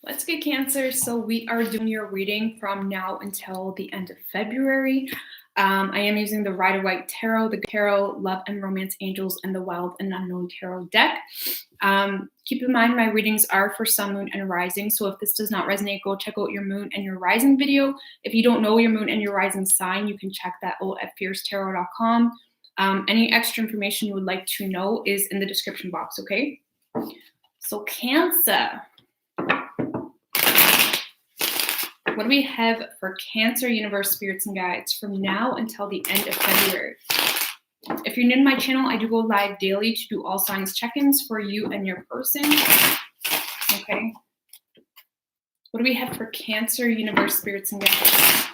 Let's get Cancer. So we are doing your reading from now until the end of February. I am using the Rider-Waite Tarot, the Tarot, Love and Romance Angels, and the Wild and Unknown Tarot deck. Keep in mind my readings are for Sun, Moon, and Rising. So if this does not resonate, go check out your Moon and your Rising video. If you don't know your Moon and your Rising sign, you can check that out at fiercetarot.com. Any extra information you would like to know is in the description box, okay? So Cancer. What do we have for Cancer, universe, spirits, and guides from now until the end of February? If you're new to my channel, I do go live daily to do all signs check-ins for you and your person. Okay. What do we have for Cancer, universe, spirits, and guides?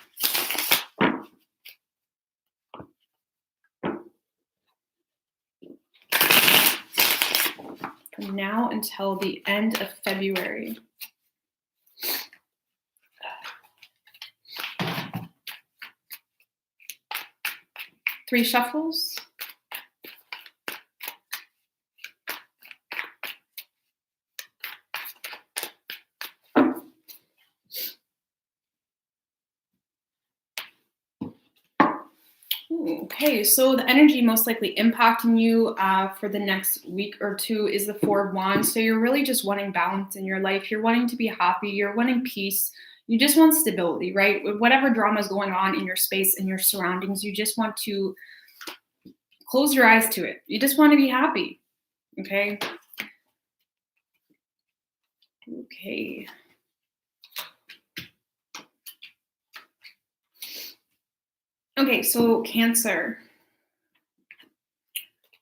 From now until the end of February. Three shuffles. Okay, so the energy most likely impacting you for the next week or two is the Four of Wands. So you're really just wanting balance in your life. You're wanting to be happy. You're wanting peace. You just want stability, right? With whatever drama is going on in your space and your surroundings, you just want to close your eyes to it. You just want to be happy, okay? Okay. Okay, so Cancer.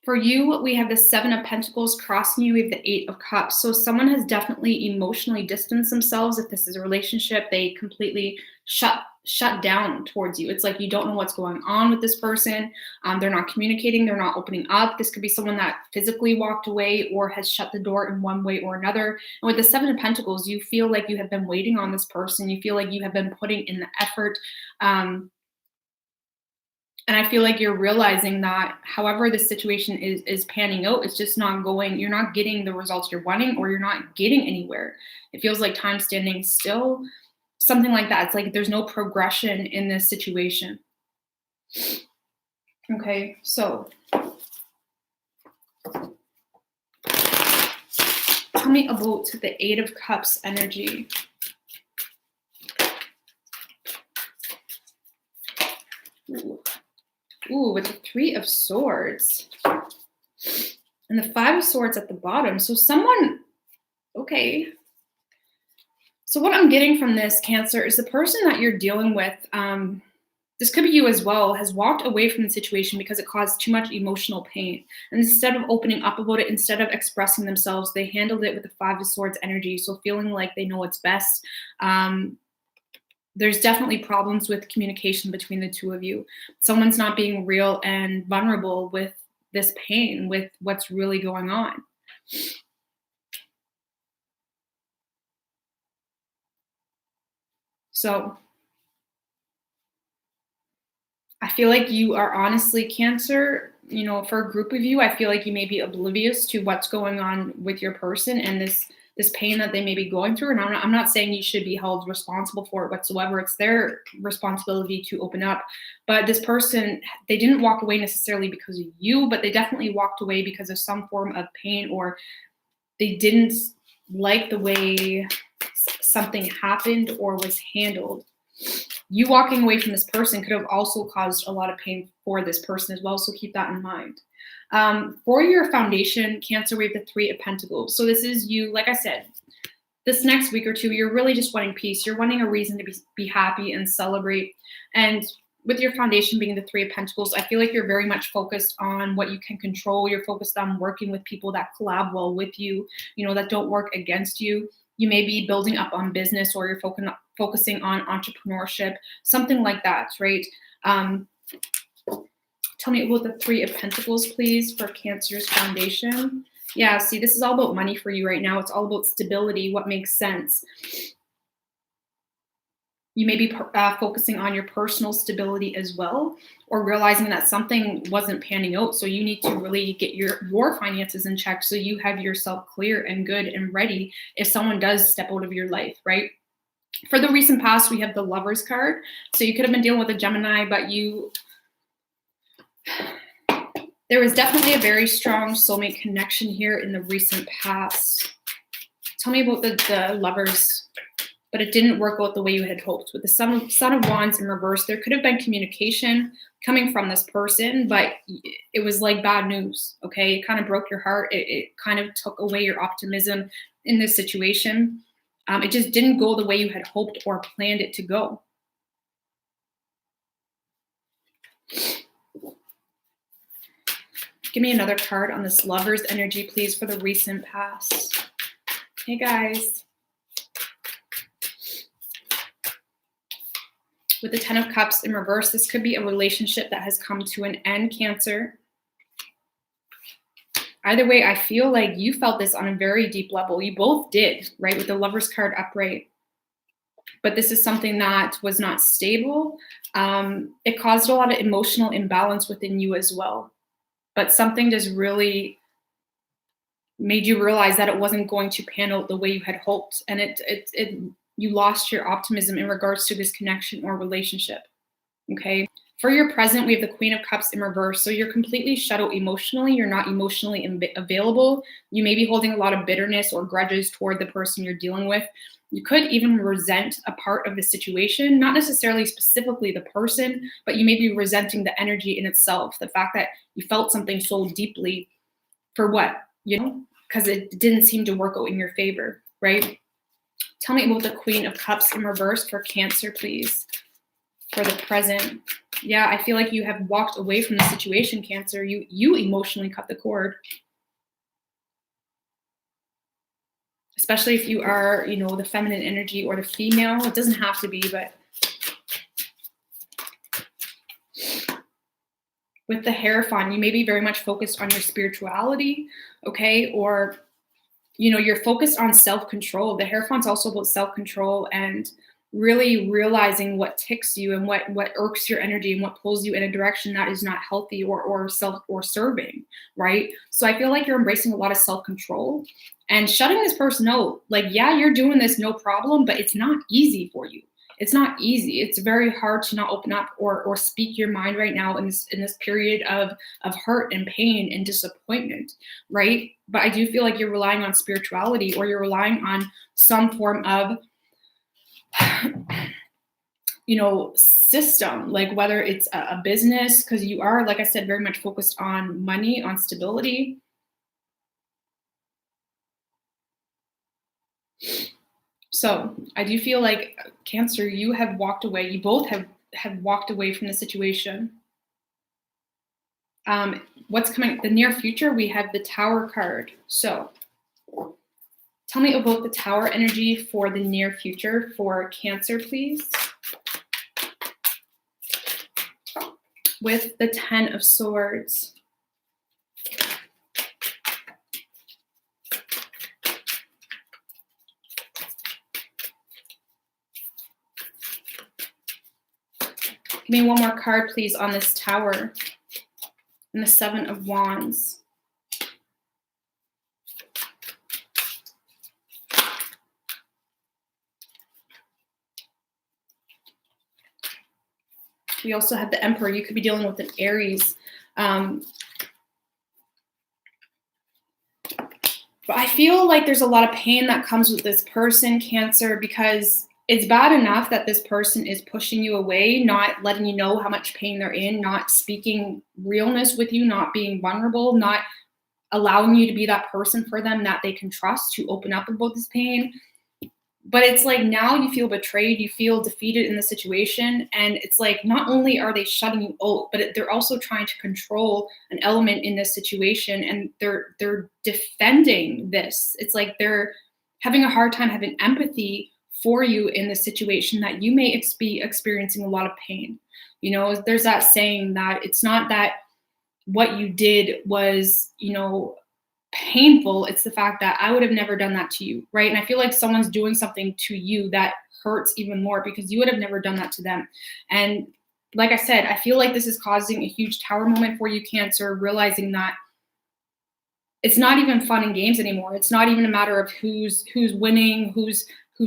For you, we have the Seven of Pentacles crossing you. We have the Eight of Cups. So someone has definitely emotionally distanced themselves. If this is a relationship, they completely shut down towards you. It's like you don't know what's going on with this person. They're not communicating. They're not opening up. This could be someone that physically walked away or has shut the door in one way or another. And with the Seven of Pentacles, you feel like you have been waiting on this person. You feel like you have been putting in the effort. And I feel like you're realizing that however this situation is panning out, it's just not going, you're not getting the results you're wanting, or you're not getting anywhere. It feels like time standing still, something like that. It's like there's no progression in this situation. Okay, so tell me about the Eight of Cups energy. Ooh, with the Three of Swords and the Five of Swords at the bottom. So someone, okay. So what I'm getting from this, Cancer, is the person that you're dealing with, this could be you as well, has walked away from the situation because it caused too much emotional pain. And instead of opening up about it, instead of expressing themselves, they handled it with the Five of Swords energy. So feeling like they know what's best. There's definitely problems with communication between the two of you. Someone's not being real and vulnerable with this pain, with what's really going on. So I feel like you are honestly, Cancer, you know, for a group of you, I feel like you may be oblivious to what's going on with your person and this pain that they may be going through. And I'm not saying you should be held responsible for it whatsoever. It's their responsibility to open up. But this person, they didn't walk away necessarily because of you, but they definitely walked away because of some form of pain, or they didn't like the way something happened or was handled. You walking away from this person could have also caused a lot of pain for this person as well. So keep that in mind. For your foundation, Cancer, we have the Three of Pentacles. So this is you, like I said, this next week or two, you're really just wanting peace. You're wanting a reason to be happy and celebrate. And with your foundation being the Three of Pentacles, I feel like you're very much focused on what you can control. You're focused on working with people that collab well with you, you know, that don't work against you. You may be building up on business, or you're focusing on entrepreneurship, something like that, right? Tell me about the Three of Pentacles, please, for Cancer's foundation. Yeah, see, this is all about money for you right now. It's all about stability, what makes sense. You may be focusing on your personal stability as well, or realizing that something wasn't panning out. So you need to really get your finances in check so you have yourself clear and good and ready if someone does step out of your life, right? For the recent past, we have the Lovers card. So you could have been dealing with a Gemini, but there was definitely a very strong soulmate connection here in the recent past. Tell me about the Lovers, but it didn't work out the way you had hoped. With the Son of Wands in reverse, there could have been communication coming from this person, but it was like bad news, okay? It kind of broke your heart. It kind of took away your optimism in this situation. It just didn't go the way you had hoped or planned it to go. Give me another card on this Lovers energy, please, for the recent past. Hey, guys. With the 10 of Cups in reverse, this could be a relationship that has come to an end, Cancer. Either way, I feel like you felt this on a very deep level. You both did, right, with the Lovers card upright. But this is something that was not stable. It caused a lot of emotional imbalance within you as well. But something just really made you realize that it wasn't going to pan out the way you had hoped. And you lost your optimism in regards to this connection or relationship, okay? For your present, we have the Queen of Cups in reverse. So you're completely shut out emotionally. You're not emotionally available. You may be holding a lot of bitterness or grudges toward the person you're dealing with. You could even resent a part of the situation, not necessarily specifically the person, but you may be resenting the energy in itself, the fact that you felt something so deeply for what, because it didn't seem to work out in your favor, right? Tell me about the Queen of Cups in reverse for Cancer, please, for the present. Yeah, I feel like you have walked away from the situation, Cancer. You emotionally cut the cord. Especially if you are, the feminine energy or the female. It doesn't have to be, but with the Hierophant, you may be very much focused on your spirituality, okay? Or, you're focused on self-control. The Hierophant's also about self-control and really realizing what ticks you and what irks your energy and what pulls you in a direction that is not healthy or serving, right? So I feel like you're embracing a lot of self-control and shutting this person out. Like, yeah, you're doing this no problem, but it's not easy for you. It's not easy. It's very hard to not open up or speak your mind right now in this period of hurt and pain and disappointment, right? But I do feel like you're relying on spirituality, or you're relying on some form of system, like whether it's a business, because you are, like I said, very much focused on money, on stability. So I do feel like, Cancer, you have walked away. You both have walked away from the situation. What's coming? The near future, we have the Tower card. So tell me about the Tower energy for the near future for Cancer, please. With the 10 of Swords. Give me one more card, please, on this Tower. And the 7 of Wands. We also have the Emperor. You could be dealing with an Aries. But I feel like there's a lot of pain that comes with this person, Cancer, because it's bad enough that this person is pushing you away, not letting you know how much pain they're in, not speaking realness with you, not being vulnerable, not allowing you to be that person for them that they can trust to open up about this pain. But it's like now you feel betrayed, you feel defeated in the situation. And it's like not only are they shutting you out, but they're also trying to control an element in this situation. And they're defending this. It's like they're having a hard time having empathy for you in the situation that you may be experiencing a lot of pain. There's that saying that it's not that what you did was, painful. It's the fact that I would have never done that to you, right? And I feel like someone's doing something to you that hurts even more because you would have never done that to them. And like I said, I feel like this is causing a huge tower moment for you, Cancer, realizing that it's not even fun and games anymore. It's not even a matter of who's winning, who's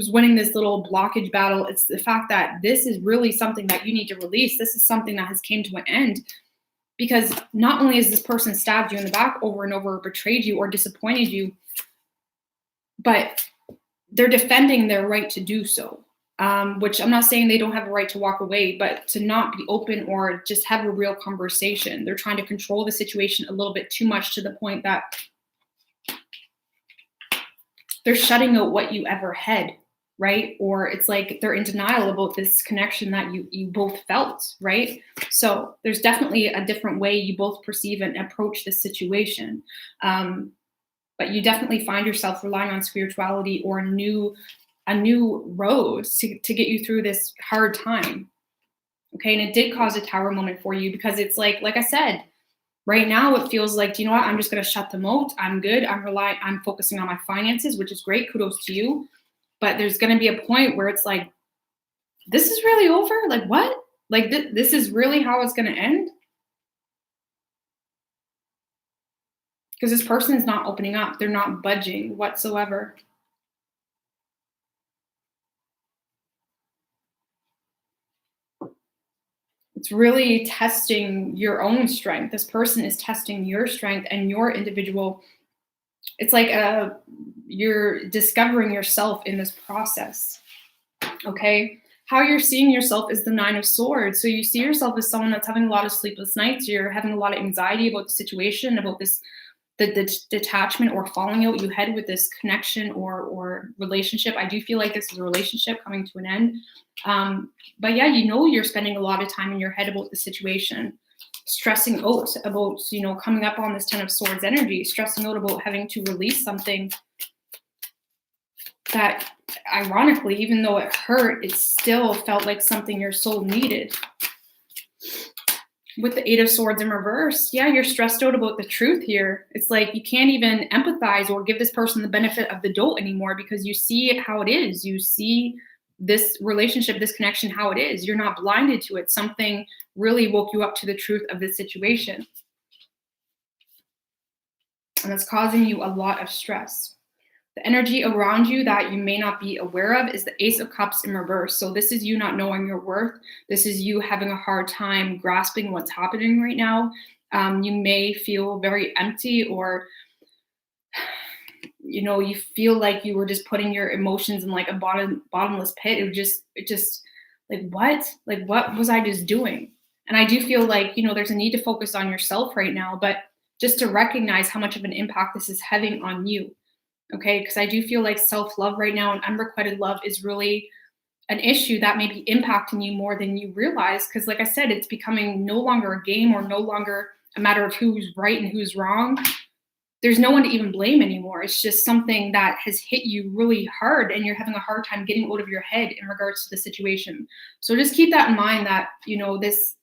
winning this little blockage battle. It's the fact that this is really something that you need to release. This is something that has came to an end, because not only has this person stabbed you in the back over and over, betrayed you or disappointed you, but they're defending their right to do so. Which I'm not saying they don't have a right to walk away, but to not be open or just have a real conversation. They're trying to control the situation a little bit too much, to the point that they're shutting out what you ever had, right? Or it's like they're in denial about this connection that you both felt, right? So there's definitely a different way you both perceive and approach this situation. But you definitely find yourself relying on spirituality or a new road to get you through this hard time. Okay. And it did cause a tower moment for you, because it's like I said, right now it feels like, you know what, I'm just going to shut them out. I'm good. I'm focusing on my finances, which is great. Kudos to you. But there's going to be a point where it's like, this is really over. Like, what? Like, this is really how it's going to end? Because this person is not opening up. They're not budging whatsoever. It's really testing your own strength. This person is testing your strength and your individual. It's like you're discovering yourself in this process. Okay. How you're seeing yourself is the 9 of Swords. So you see yourself as someone that's having a lot of sleepless nights. You're having a lot of anxiety about the situation, about this, the detachment or falling out you had with this connection or relationship. I do feel like this is a relationship coming to an end. But yeah, you know, you're spending a lot of time in your head about the situation, stressing out about, you know, coming up on this 10 of Swords energy, stressing out about having to release something that, ironically, even though it hurt, it still felt like something your soul needed. With the 8 of Swords in reverse, yeah, you're stressed out about the truth here. It's like you can't even empathize or give this person the benefit of the doubt anymore, because you see it how it is. You see this relationship, this connection, how it is. You're not blinded to it. Something really woke you up to the truth of this situation. And it's causing you a lot of stress. The energy around you that you may not be aware of is the Ace of Cups in reverse. So this is you not knowing your worth. This is you having a hard time grasping what's happening right now. You may feel very empty, or, you know, you feel like you were just putting your emotions in like a bottomless pit. It just like, what was I just doing? And I do feel like, you know, there's a need to focus on yourself right now, but just to recognize how much of an impact this is having on you. Okay, because I do feel like self-love right now and unrequited love is really an issue that may be impacting you more than you realize. Because like I said, it's becoming no longer a game or no longer a matter of who's right and who's wrong. There's no one to even blame anymore. It's just something that has hit you really hard and you're having a hard time getting out of your head in regards to the situation. So just keep that in mind, that, you know, this,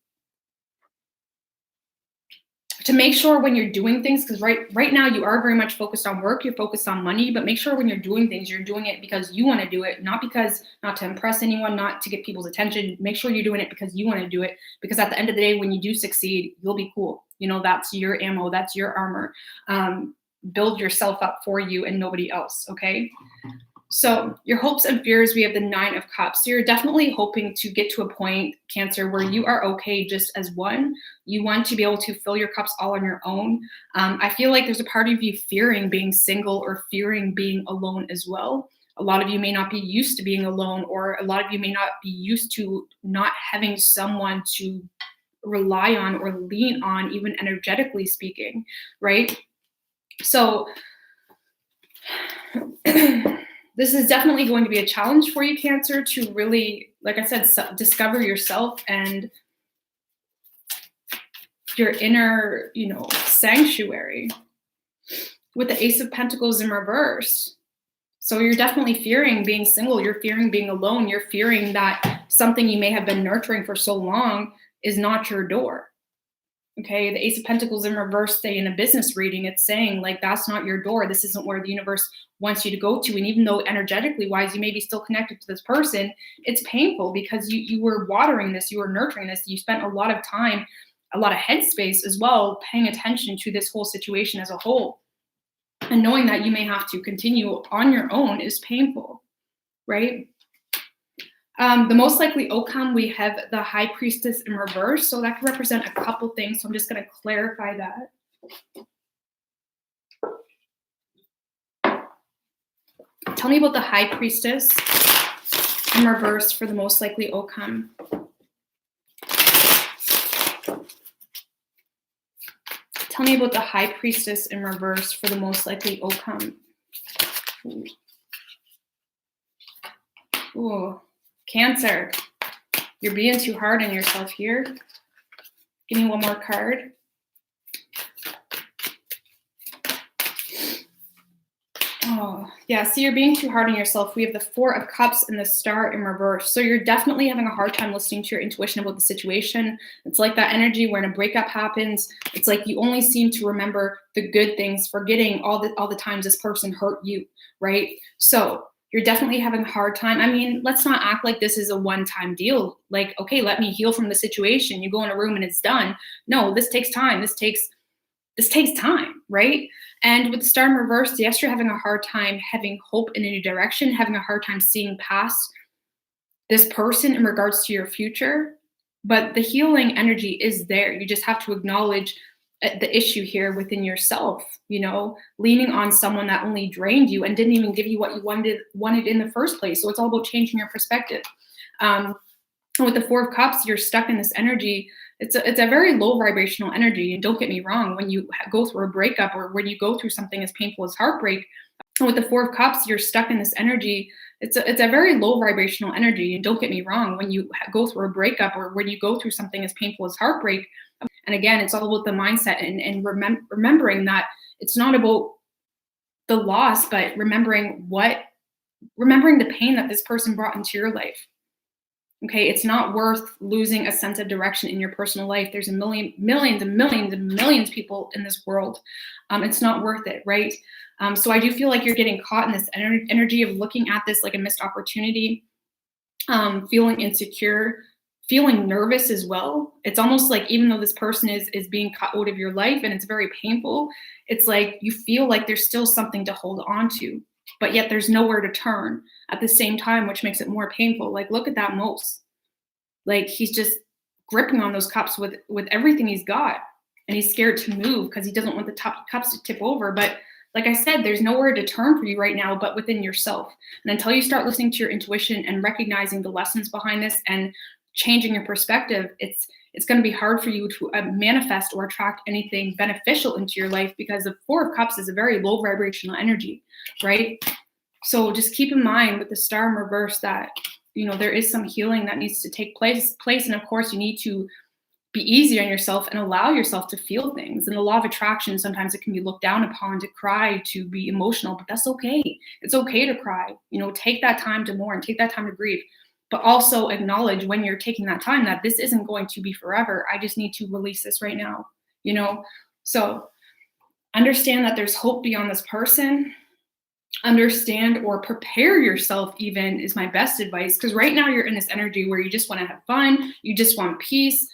to make sure when you're doing things, because right now you are very much focused on work, you're focused on money, but make sure when you're doing things, you're doing it because you want to do it, not to impress anyone, not to get people's attention. Make sure you're doing it because you want to do it, because at the end of the day, when you do succeed, you'll be cool. You know, that's your ammo, that's your armor. Build yourself up for you and nobody else, okay? So your hopes and fears, we have the 9 of Cups. So you're definitely hoping to get to a point, Cancer, where you are okay just as one. You want to be able to fill your cups all on your own. I feel like there's a part of you fearing being single or fearing being alone as well. A lot of you may not be used to being alone, or a lot of you may not be used to not having someone to rely on or lean on, even energetically speaking, right? So this is definitely going to be a challenge for you, Cancer, to really, like I said, discover yourself and your inner, you know, sanctuary. With the Ace of Pentacles in reverse. So you're definitely fearing being single. You're fearing being alone. You're fearing that something you may have been nurturing for so long is not your door. Okay, the Ace of Pentacles in reverse, say in a business reading, it's saying like, that's not your door. This isn't where the universe wants you to go to. And even though energetically wise, you may be still connected to this person, it's painful because you were watering this, you were nurturing this, you spent a lot of time, a lot of headspace as well, paying attention to this whole situation as a whole. And knowing that you may have to continue on your own is painful, right? The most likely outcome, we have the High Priestess in reverse. So that could represent a couple things. So I'm just going to clarify that. Tell me about the High Priestess in reverse for the most likely outcome. Tell me about the High Priestess in reverse for the most likely outcome. Ooh. Cancer, you're being too hard on yourself here. Give me one more card. Oh, yeah, see, you're being too hard on yourself. We have the Four of Cups and the Star in reverse. So you're definitely having a hard time listening to your intuition about the situation. It's like that energy when a breakup happens. It's like you only seem to remember the good things, forgetting all the times this person hurt you, right? So you're definitely having a hard time. I mean, let's not act like this is a one-time deal. Like, okay, let me heal from the situation. You go in a room and it's done. No, this takes time. This takes time, right? And with the Star in reverse, yes, you're having a hard time having hope in a new direction, having a hard time seeing past this person in regards to your future. But the healing energy is there. You just have to acknowledge the issue here within yourself, you know, leaning on someone that only drained you and didn't even give you what you wanted in the first place. So it's all about changing your perspective. With the Four of Cups, you're stuck in this energy. It's a very low vibrational energy. And don't get me wrong, when you go through a breakup or when you go through something as painful as heartbreak, and with the Four of Cups, you're stuck in this energy. It's a very low vibrational energy. And don't get me wrong, when you go through a breakup or when you go through something as painful as heartbreak, and again, it's all about the mindset and remembering that it's not about the loss, but remembering the pain that this person brought into your life. Okay, it's not worth losing a sense of direction in your personal life. There's millions and millions of people in this world. It's not worth it, right? So I do feel like you're getting caught in this energy of looking at this like a missed opportunity, feeling insecure, feeling nervous as well. It's almost like even though this person is being cut out of your life and it's very painful, it's like you feel like there's still something to hold on to, but yet there's nowhere to turn at the same time, which makes it more painful. Like, look at that Mose. Like, he's just gripping on those cups with everything he's got, and he's scared to move because he doesn't want the cups to tip over. But like I said, there's nowhere to turn for you right now but within yourself. And until you start listening to your intuition and recognizing the lessons behind this and changing your perspective, it's going to be hard for you to manifest or attract anything beneficial into your life, because the Four of Cups is a very low vibrational energy, right? So just keep in mind with the Star in reverse that, you know, there is some healing that needs to take place. And of course, you need to be easy on yourself and allow yourself to feel things. And the law of attraction, sometimes it can be looked down upon to cry, to be emotional, but that's okay. It's okay to cry. You know, take that time to mourn, take that time to grieve. But also acknowledge when you're taking that time that this isn't going to be forever. I just need to release this right now, you know? So understand that there's hope beyond this person. Understand or prepare yourself even is my best advice. Because right now you're in this energy where you just want to have fun. You just want peace.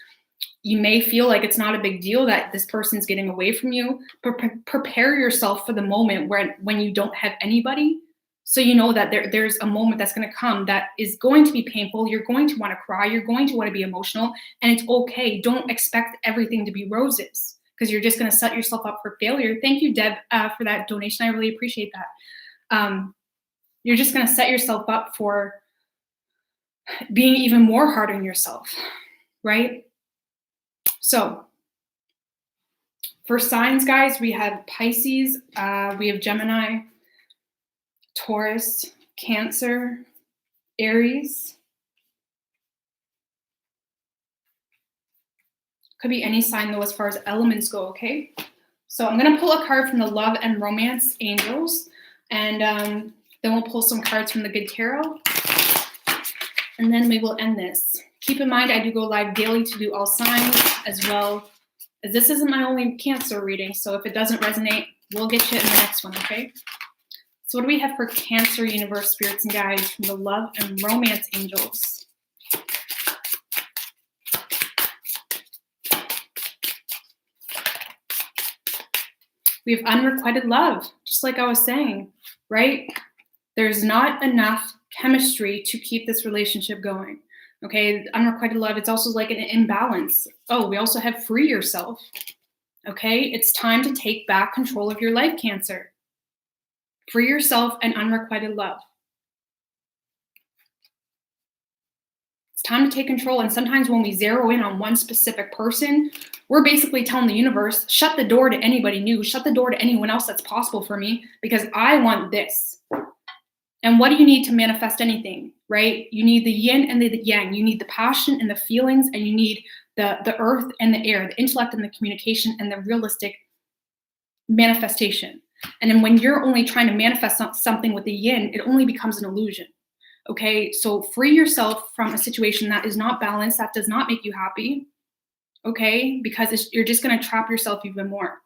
You may feel like it's not a big deal that this person's getting away from you, but prepare yourself for the moment when you don't have anybody. So you know that there's a moment that's going to come that is going to be painful. You're going to want to cry. You're going to want to be emotional. And it's okay. Don't expect everything to be roses, because you're just going to set yourself up for failure. Thank you, Deb, for that donation. I really appreciate that. You're just going to set yourself up for being even more hard on yourself, right? So for signs, guys, we have Pisces, we have Gemini, Taurus, Cancer, Aries. Could be any sign though as far as elements go, okay? So I'm going to pull a card from the Love and Romance Angels, and then we'll pull some cards from the Good Tarot, and then we will end this. Keep in mind, I do go live daily to do all signs as well as this isn't my only Cancer reading, so if it doesn't resonate, we'll get you in the next one, okay? So what do we have for Cancer universe, spirits, and guides from the love and romance angels? We have unrequited love, just like I was saying, right? There's not enough chemistry to keep this relationship going. Okay, unrequited love, it's also like an imbalance. Oh, we also have free yourself. Okay, it's time to take back control of your life, Cancer. Free yourself and unrequited love. It's time to take control. And sometimes when we zero in on one specific person, we're basically telling the universe, shut the door to anybody new, shut the door to anyone else that's possible for me, because I want this. And what do you need to manifest anything, right? You need the yin and the yang. You need the passion and the feelings, and you need the earth and the air, the intellect and the communication, and the realistic manifestation. And then when you're only trying to manifest something with the yin, it only becomes an illusion. Okay, so free yourself from a situation that is not balanced, that does not make you happy. Okay, because you're just going to trap yourself even more.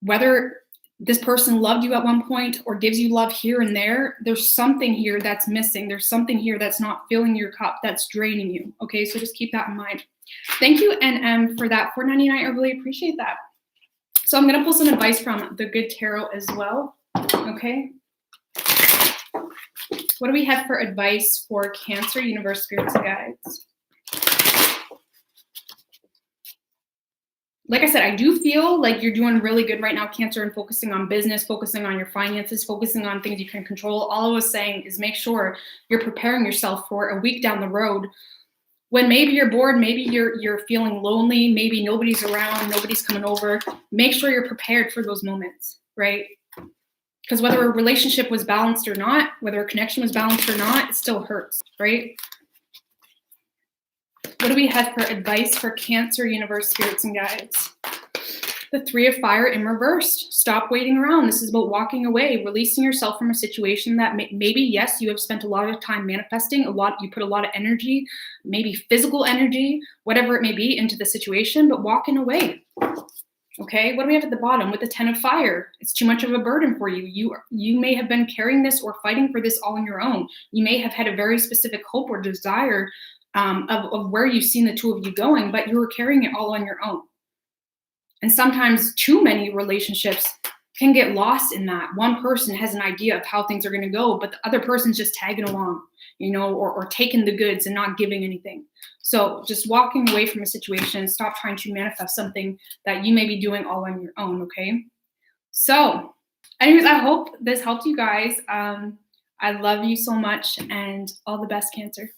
Whether this person loved you at one point or gives you love here and there, there's something here that's missing. There's something here that's not filling your cup, that's draining you. Okay, so just keep that in mind. Thank you, NM, for that $4.99. I really appreciate that. So I'm going to pull some advice from the Good Tarot as well. Okay. What do we have for advice for Cancer universe, spirits, and guides? Like I said, I do feel like you're doing really good right now, Cancer, and focusing on business, focusing on your finances, focusing on things you can control. All I was saying is make sure you're preparing yourself for a week down the road when maybe you're bored, maybe you're feeling lonely, maybe nobody's around, nobody's coming over. Make sure you're prepared for those moments, right? Because whether a relationship was balanced or not, whether a connection was balanced or not, it still hurts, right? What do we have for advice for Cancer universe, spirits, and guides? The Three of Fire in reversed. Stop waiting around. This is about walking away, releasing yourself from a situation that maybe, yes, you have spent a lot of time manifesting, you put a lot of energy, maybe physical energy, whatever it may be, into the situation, but walking away. Okay, what do we have at the bottom with the Ten of Fire? It's too much of a burden for you. You may have been carrying this or fighting for this all on your own. You may have had a very specific hope or desire of where you've seen the two of you going, but you were carrying it all on your own. And sometimes too many relationships can get lost in that. One person has an idea of how things are going to go, but the other person's just tagging along, or taking the goods and not giving anything. So just walking away from a situation, stop trying to manifest something that you may be doing all on your own, okay? So anyways, I hope this helped you guys. I love you so much, and all the best, Cancer.